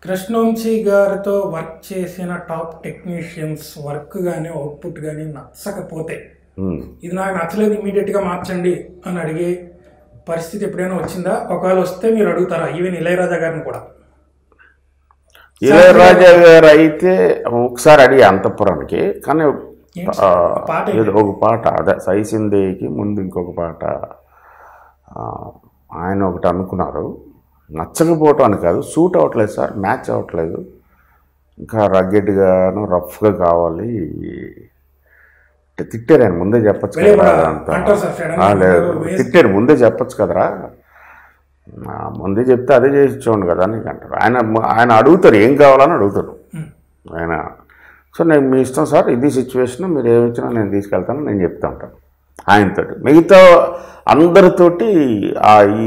కృష్ణవంశీ గారితో వర్క్ చేసిన top technicians work కానీ అవుట్పుట్ కానీ నచ్చకపోతే ఇది నాకు నచ్చలేదు ఇమీడియట్గా మార్చండి అని అడిగే పరిస్థితి ఎప్పుడైనా వచ్చిందా? ఒకవేళ వస్తే మీరు అడుగుతారా? ఈవెన్ ఇళయరాజా గారిని కూడా. ఇళయరాజా గారు అయితే ఒకసారి అడిగి అంతఃపురానికి, కానీ ఒక పాట అదే సైసిందేకి ముందు ఇంకొక పాట ఆయన ఒకటి అనుకున్నారు, నచ్చకపోవటం అని కాదు, సూట్ అవ్వట్లేదు సార్, మ్యాచ్ అవ్వట్లేదు, ఇంకా రగ్గెడ్గాను రఫ్గా కావాలి. తిట్టారు ఆయన, ముందే చెప్పచ్చు కదరా అంతా. లేదు తిట్టారు, ముందే చెప్పచ్చు కదరా, ముందే చెప్తే అదే చేయించోండి కదా నీకు అంటారు. ఆయన అడుగుతారు, ఏం కావాలని అడుగుతారు ఆయన. సో నేను మీ ఇష్టం సార్, ఇది సిచ్యువేషన్, మీరు ఏమి ఇచ్చినా నేను తీసుకెళ్తాను, నేను చెప్తా ఉంటాను ఆయనతో. మిగతా అందరితోటి ఈ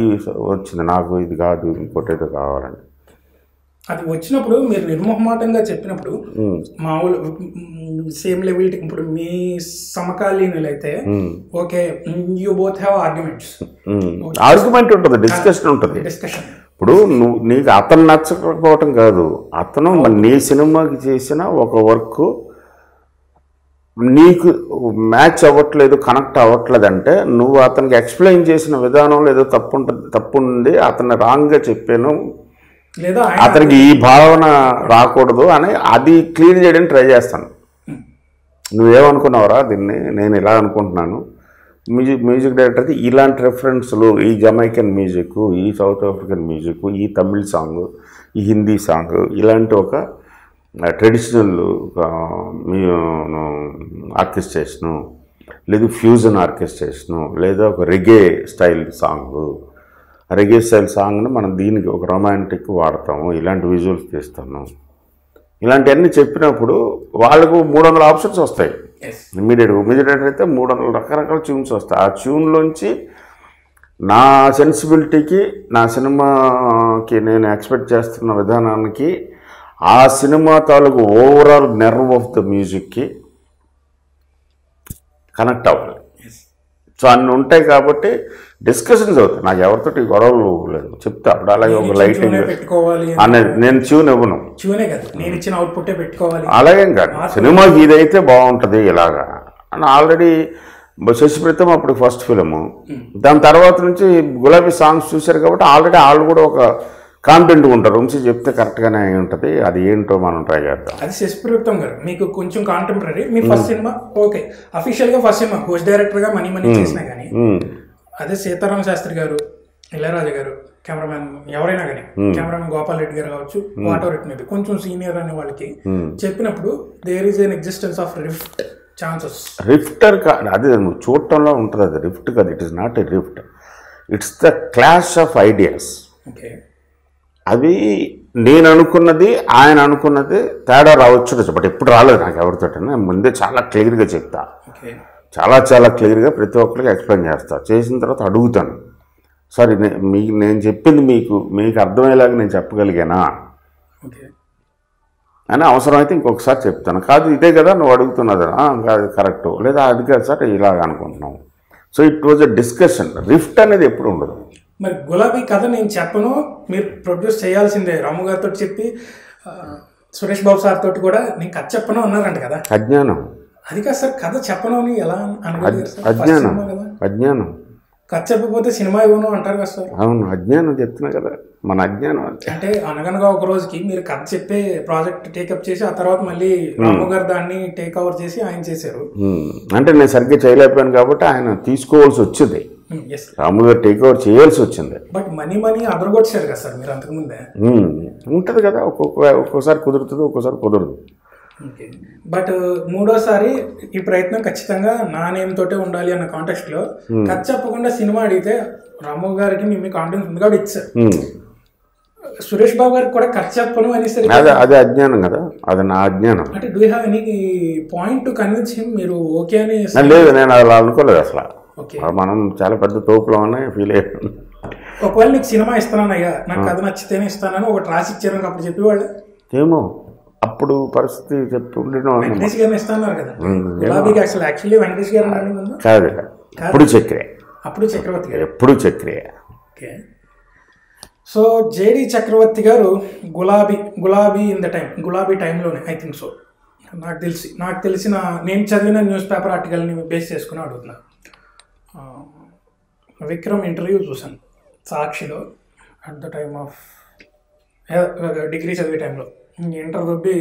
వచ్చింది నాకు ఇది కాదు ఇంకోటి ఏదో కావాలని. అది వచ్చినప్పుడు మీరు నిర్మోహమాటంగా చెప్పినప్పుడు మామూలు సేమ్ లెవెల్, ఇప్పుడు మీ సమకాలీనులైతే okay you both have argument ఉంటుంది, డిస్కషన్ ఉంటుంది. ఇప్పుడు నీకు అతను నచ్చకపోవటం కాదు, అతను నీ సినిమాకి చేసిన ఒక వర్క్ నీకు మ్యాచ్ అవ్వట్లేదు, కనెక్ట్ అవ్వట్లేదు అంటే నువ్వు అతనికి ఎక్స్ప్లెయిన్ చేసిన విధానంలో ఏదో తప్పు ఉంది, అతను రాంగ్గా చెప్పాను, లేదా అతనికి ఈ భావన రాకూడదు అని అది క్లియర్ చేయడానికి ట్రై చేస్తాను. నువ్వేమనుకున్నావురా దీన్ని, నేను ఇలా అనుకుంటున్నాను, మ్యూజిక్ డైరెక్టర్ అయితే ఇలాంటి రెఫరెన్స్లు, ఈ జమైకన్ మ్యూజిక్, ఈ సౌత్ ఆఫ్రికన్ మ్యూజిక్, ఈ తమిళ్ సాంగ్, ఈ హిందీ సాంగ్, ఇలాంటి ఒక ట్రెడిషనల్ ఆర్కెస్ట్రేషను, లేదు ఫ్యూజన్ ఆర్కెస్ట్రేషను, లేదా ఒక రెగే స్టైల్ సాంగ్, రెగే స్టైల్ సాంగ్ని మనం దీనికి ఒక రొమాంటిక్ వాడతాము, ఇలాంటి విజువల్స్ తీస్తాను, ఇలాంటివన్నీ చెప్పినప్పుడు వాళ్ళకు 300 ఆప్షన్స్ వస్తాయి ఇమ్మీడియట్గా. మ్యూజిక్ అయితే 300 రకరకాల ట్యూన్స్ వస్తాయి. ఆ ట్యూన్లోంచి నా సెన్సిబిలిటీకి, నా సినిమాకి నేను ఎక్స్పెక్ట్ చేస్తున్న విధానానికి, ఆ సినిమా తాలూకు ఓవరాల్ నెర్వ్ ఆఫ్ ద మ్యూజిక్కి కనెక్ట్ అవ్వాలి. సో అన్నీ ఉంటాయి కాబట్టి డిస్కషన్స్ అవుతాయి. నాకు ఎవరితోటి గొడవలు లేదు, చెప్తా. అప్పుడు అలాగే ఒక లైటింగ్ అనేది నేను ట్యూన్ ఇవ్వను, అలాగేం కాదు, సినిమాకి ఇదైతే బాగుంటుంది ఇలాగా అని. ఆల్రెడీ శశిప్రీతం అప్పుడు ఫస్ట్ ఫిలిము, దాని తర్వాత నుంచి గులాబీ సాంగ్స్ చూశారు కాబట్టి ఆల్రెడీ వాళ్ళు కూడా ఒక కాన్ఫిడెంట్గా ఉంటారు, వంశీ చెప్తే కరెక్ట్గానే ఉంటుంది, అది ఏంటో మనం ట్రై చేద్దాం. అది శశిప్రీతం గారు మీకు కొంచెం కాంటెంపరీ, మీ ఫస్ట్ సినిమా ఓకే అఫీషియల్గా ఫస్ట్ సినిమా హోస్ట్ డైరెక్టర్గా మనీ చేసినా కానీ, అదే సీతారామ శాస్త్రి గారు, ఇళయరాజా గారు, కెమెరామెన్ ఎవరైనా కానీ, కెమెరామెన్ గోపాల్ రెడ్డి గారు కావచ్చు, whatever it may be, కొంచెం సీనియర్ అనే వాళ్ళకి చెప్పినప్పుడు there is an existence of rift chances. రిఫ్టర్ అది చూడటంలో ఉంటుంది, అది రిఫ్ట్ కాదు, it is not a rift, it's the clash of ideas. Okay, అవి నేను అనుకున్నది ఆయన అనుకున్నది తేడా రావచ్చు, బట్ ఎప్పుడు రాలేదు నాకు ఎవరితో. ముందే చాలా క్లియర్గా చెప్తా, చాలా క్లియర్గా ప్రతి ఒక్కరికి ఎక్స్ప్లెయిన్ చేస్తా. చేసిన తర్వాత అడుగుతాను, సార్ నేను చెప్పింది మీకు అర్థమయ్యేలాగా నేను చెప్పగలిగానా అని. అవసరమైతే ఇంకొకసారి చెప్తాను, కాదు ఇదే కదా నువ్వు అడుగుతున్నది, కాదు కరెక్టు, లేదా అది కాదు సార్ ఇలాగ అనుకుంటున్నాం. So it was a discussion. Rift అనేది ఎప్పుడు ఉండదు. మరి గులాబీ కథ నేను చెప్పను, మీరు ప్రొడ్యూస్ చేయాల్సిందే, రాము గారితో చెప్పి సురేష్ బాబు సార్ తోటి కూడా నేను కథ చెప్పను అన్నారంట కదా. అజ్ఞానం అది కాదు సార్, కథ చెప్పను అని ఎలా అజ్ఞానం. కథ చెప్పకపోతే సినిమా ఇవ్వను అంటారు కదా సార్. అవును, అజ్ఞానం చెప్తున్నా కదా, మన అజ్ఞానం. అంటే అనగనగా ఒక రోజుకి మీరు కథ చెప్పే ప్రాజెక్ట్ టేకప్ చేసి ఆ తర్వాత మళ్ళీ రాము గారు దాన్ని టేక్ ఓవర్ చేసి ఆయన చేశారు. అంటే నేను సరిగ్గా చేయలేకపోయాను కాబట్టి ఆయన తీసుకోవాల్సి వచ్చింది, రాము గారు టేక్ ఓవర్ చేయాల్సి వచ్చింది. బట్ మనీ అదరగొచ్చారు కదా సార్ మీరు అంతకుముందే. ఉంటుంది కదా, ఒక్కొక్కసారి కుదురుతుంది, ఒక్కోసారి కుదరదు. బట్ మూడోసారి ఈ ప్రయత్నం ఖచ్చితంగా నా నేమ్ తోటే ఉండాలి అన్న కాంటెక్స్ట్ లో కథ చెప్పకుండా సినిమా అడిగితే రాము గారికి మీ కాన్ఫిడెన్స్ ఉంది కాబట్టి ఇచ్చారు. సురేష్ బాబు గారికి కూడా కథ చెప్పను అనేసరికి అదే అజ్ఞానం కదా, అది నా అజ్ఞానం. అంటే do you have any point to convince him మీరు ఓకే అని? లేదు, నేను అలా అనుకోలేదు అసలు. మనం చాలా పెద్ద తోపులో ఉన్నాయి ఫీల్ అయ్యాను. ఒకవేళ నీకు సినిమా ఇస్తానయ్యా, నాకు కథ నచ్చితేనే ఇస్తానని ఒకటి రాసి ఇచ్చారు అప్పుడు చెప్పేవాళ్ళు. ఏమో అప్పుడు పరిస్థితి చెప్పుకుంటే వెంకటేష్ గారిని ఇస్తున్నారు కదా గులాబీకి. అసలు యాక్చువల్లీ వెంకటేష్ గారు కాదు, అప్పుడు చక్రే, అప్పుడు చక్రవర్తి గారు, ఎప్పుడు చక్రే. ఓకే, సో జేడి చక్రవర్తి గారు గులాబీ ఇన్ ద టైం, గులాబీ టైంలోనే ఐ థింక్ సో, నాకు తెలిసిన నేను చదివిన న్యూస్ పేపర్ ఆర్టికల్ని బేస్ చేసుకుని అడుగుతున్నా. విక్రమ్ ఇంటర్వ్యూ చూశాను సాక్షిలో at the time of degree చదివే టైంలో, ఇంటర్ దొబ్బి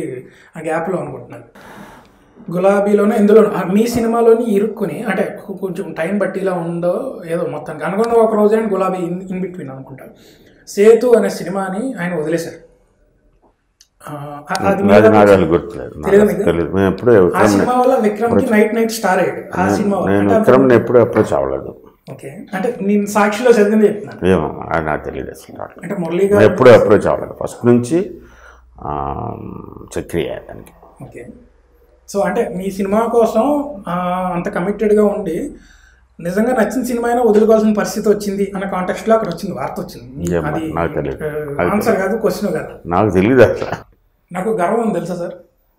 ఆ గ్యాప్లో అనుకుంటున్నాను. గులాబీలోనే ఇందులో మీ సినిమాలోని ఇరుక్కుని అంటే కొంచెం టైం బట్టి ఇలా ఉందో ఏదో మొత్తానికి అనుకున్న ఒక రోజు అండ్ గులాబీ ఇన్ బిట్వీన్ అనుకుంటా. సేతు అనే సినిమాని ఆయన వదిలేశారు. సినిమా వల్ల విక్రమ్కి నైట్ స్టార్ అయ్యాడు. ఆ సినిమా విక్రమ్ ఎప్పుడు అప్రోచ్ అవ్వలేదు. ఓకే, అంటే నేను సాక్షిలో చదివింది చెప్తున్నాను. ఏమో నాకు తెలియదు అసలు. అంటే మురళీ గారు ఎప్పుడు అప్రోచ్ అవ్వలేదు ఫస్ట్ నుంచి చక్రియ దానికి. ఓకే, సో అంటే మీ సినిమా కోసం అంత కమిటెడ్గా ఉండి నిజంగా నచ్చిన సినిమా అయినా వదులుకోవాల్సిన పరిస్థితి వచ్చింది అన్న కాంటెక్స్ట్లో అక్కడ వచ్చింది, వార్త వచ్చింది. అది నాకు తెలియదు, ఆన్సర్ కాదు, క్వశ్చన్ కాదు. నాకు తెలియదు అసలు. నాకు గర్వం ఉంది తెలుసా సార్,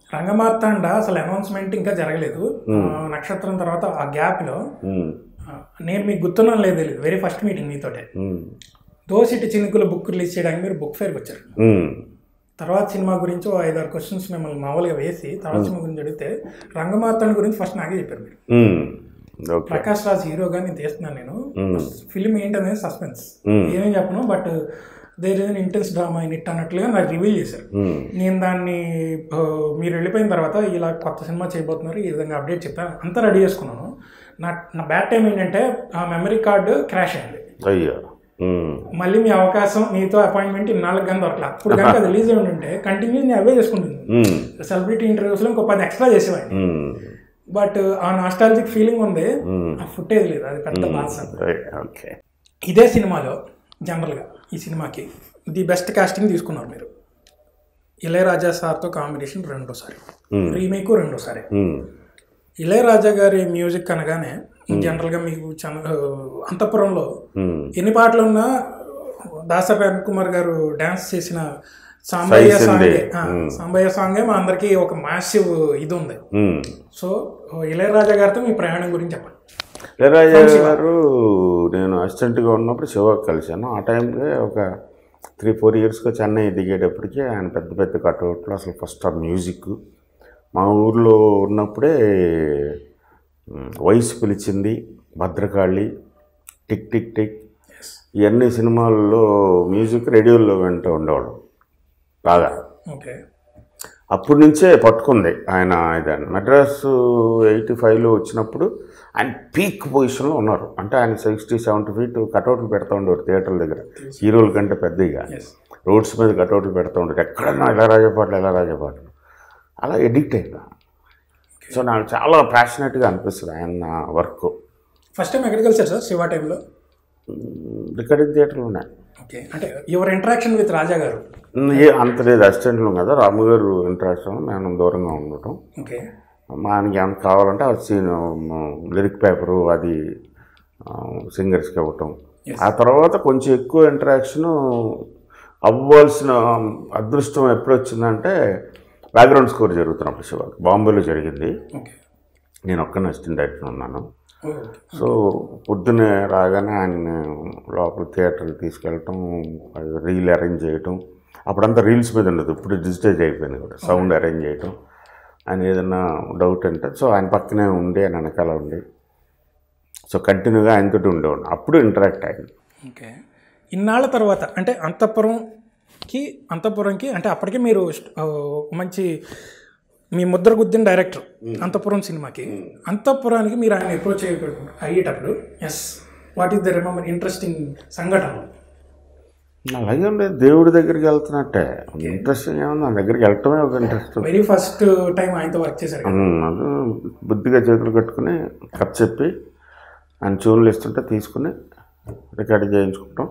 రంగమార్తాండ అసలు అనౌన్స్మెంట్ ఇంకా జరగలేదు. నక్షత్రం తర్వాత ఆ గ్యాప్లో నేను మీకు గుర్తున్నాను లేదు తెలియదు, వెరీ ఫస్ట్ మీటింగ్ మీతోటే దోసిటి చినుకుల బుక్ రిలీజ్ చేయడానికి మీరు బుక్ ఫేర్కి వచ్చారు. తర్వాత సినిమా గురించి 5-6 క్వశ్చన్స్ మిమ్మల్ని మామూలుగా వేసి తర్వాత సినిమా గురించి అడిగితే రంగమార్తాండ గురించి ఫస్ట్ నాకే చెప్పారు మీరు. ప్రకాష్ రాజ్ హీరోగా నేను తీస్తున్నాను, నేను ఫిల్మ్ ఏంటనేది సస్పెన్స్, ఏమేం చెప్పను, but there is an intense drama in it అన్నట్లుగా నాకు రివీల్ చేశారు. నేను దాన్ని మీరు వెళ్ళిపోయిన తర్వాత ఇలా కొత్త సినిమా చేయబోతున్నారు ఈ విధంగా అప్డేట్ చెప్పాను, అంతా రెడీ చేసుకున్నాను. నా బ్యాడ్ టైం ఏంటంటే ఆ మెమరీ కార్డు క్రాష్ అయింది. మళ్ళీ మీ అవకాశం మీతో అపాయింట్మెంట్ ఇన్నాళ్ళకి కానీ దొరకలేదు. అప్పుడు కనుక అది రిలీజ్ అయి ఉంటే కంటిన్యూ నేను అవే చేసుకుంటుంది. సెలబ్రిటీ ఇంటర్వ్యూస్లో ఇంకో 10 ఎక్స్ట్రా చేసేవాడిని. బట్ ఆ నాస్టాలజిక్ ఫీలింగ్ ఉంది, ఆ ఫుటేజ్ లేదు, అది పెద్ద బాధ. ఇదే సినిమాలో జనరల్గా ఈ సినిమాకి ది బెస్ట్ కాస్టింగ్ తీసుకున్నారు మీరు. ఇళయరాజా సార్తో కాంబినేషన్ రెండోసారి, రీమేక్ రెండోసారి. ఇళయరాజా గారి మ్యూజిక్ అనగానే జనరల్గా మీకు అంతఃపురంలో ఎన్ని పాటలు ఉన్నా దాసరి కుమార్ గారు డ్యాన్స్ చేసిన సాంబయ్య సాంగే మా అందరికి ఒక మ్యాసివ్ ఇది ఉంది. సో ఇళయరాజా గారితో మీ ప్రయాణం గురించి చెప్పండి. ఇళయరాజా గారు నేను అసిస్టెంట్గా ఉన్నప్పుడు శివ కలిశాను. ఆ టైంలో ఒక 3-4 ఇయర్స్గా చెన్నై దిగేటప్పటికి ఆయన పెద్ద పెద్ద కట్అవుట్లు, అసలు ఫస్ట్ ఆ మ్యూజిక్ మా ఊర్లో ఉన్నప్పుడే వయసు పిలిచింది, భద్రకాళి, టిక్ టిక్ టిక్, ఇవన్నీ సినిమాల్లో మ్యూజిక్ రేడియోలో వింటూ ఉండేవాడు బాగా. అప్పటి నుంచే పట్టుకుంది ఆయన. ఇదాన్ని మెడ్రాసు 85లో వచ్చినప్పుడు ఆయన పీక్ పొజిషన్లో ఉన్నారు. అంటే ఆయన 60-70 ఫీట్ కటౌట్లు పెడతా ఉండేవారు థియేటర్ల దగ్గర, హీరోల కంటే పెద్దగా రోడ్స్ మీద కటౌట్లు పెడతా ఉండేవారు. ఎక్కడన్నా ఇళయరాజా పాటలు అలా ఎడిక్ట్ అయినా. సో నాకు చాలా ప్యాషనెట్గా అనిపిస్తుంది ఆయన వర్క్. ఫస్ట్ టైం ఎక్కడికి వెళ్తారు సార్ శివ టైంలో? రికార్డింగ్ థియేటర్లు ఉన్నాయి. ఓకే, అంటే యువర్ ఇంటరాక్షన్ విత్ రాజా గారు అంత లేదు, అసిస్టెంట్లు కదా, రాము గారు ఇంటరాక్షన్, మేము దూరంగా ఉండటం. ఓకే, మనకి ఏమైనా కావాలంటే అది సీన్ లిరిక్ పేపరు అది సింగర్స్కి ఇవ్వటం. ఆ తర్వాత కొంచెం ఎక్కువ ఇంటరాక్షన్ అవ్వాల్సిన అదృష్టం ఎప్పుడు వచ్చిందంటే బ్యాక్గ్రౌండ్ స్కోర్ జరుగుతున్నప్పుడు శివాకి బాంబేలో జరిగింది. నేను ఒక్కనే అసిస్టెంట్ డైరెక్టర్ ఉన్నాను. సో పొద్దున్నే రాగానే ఆయన లోపల థియేటర్కి తీసుకెళ్ళటం, రీల్ అరేంజ్ చేయటం. అప్పుడంతా రీల్స్ మీద ఉండదు, ఇప్పుడు డిజిటైజ్ అయిపోయింది కూడా, సౌండ్ అరేంజ్ చేయటం. ఆయన ఏదన్నా డౌట్ అంటే సో ఆయన పక్కనే ఉండి ఆయన వెనకాల ఉండి సో కంటిన్యూగా ఆయనతోటి ఉండేవాడు. అప్పుడు ఇంటరాక్ట్ అయింది. ఓకే, ఇన్నాళ్ళ తర్వాత అంటే అంతఃపురంకి అంటే అప్పటికే మీరు మంచి మీ ముద్ర గుద్దిన డైరెక్టర్ అంతఃపురం సినిమాకి. అంతఃపురానికి మీరు ఆయన అప్రోచ్ అయ్యేటప్పుడు what is the remember interesting సంఘటన? అలాగే లేదు, దేవుడి దగ్గరికి వెళ్తున్నట్టే ఇంట్రెస్టింగ్ ఏమన్నా, నా దగ్గరికి వెళ్ళటమే ఒక ఇంట్రెస్ట్. వెరీ ఫస్ట్ టైం ఆయనతో వర్క్ చేశారు. అది బుద్ధిగా చేతులు కట్టుకుని కథ చెప్పి ఆయన ట్యూన్లు ఇస్తుంటే తీసుకుని రికార్డింగ్ చేయించుకుంటాం.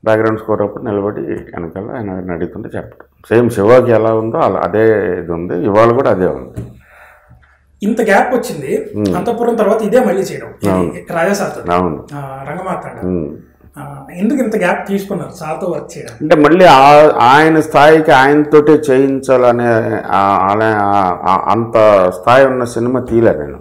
బ్యాక్గ్రౌండ్ స్కోర్ అప్పుడు నిలబడి వెనకాల ఆయన అడుగుతుంటే చెప్పడం. సేమ్ శివాకి ఎలా ఉందో అలా అదే ఇది ఉంది, ఇవాళ కూడా అదే ఉంది. ఇంత గ్యాప్ వచ్చింది అంతఃపురం తర్వాత ఇదే మళ్ళీ చేయడం రాజా సార్తో. అవును, రంగమార్తాండ. ఎందుకు ఇంత గ్యాప్ తీసుకున్నారు సార్తో వర్క్ చేయడం? అంటే మళ్ళీ ఆయన స్థాయికి ఆయనతోటే చేయించాలనే అంత స్థాయి ఉన్న సినిమా తీయలే నేను.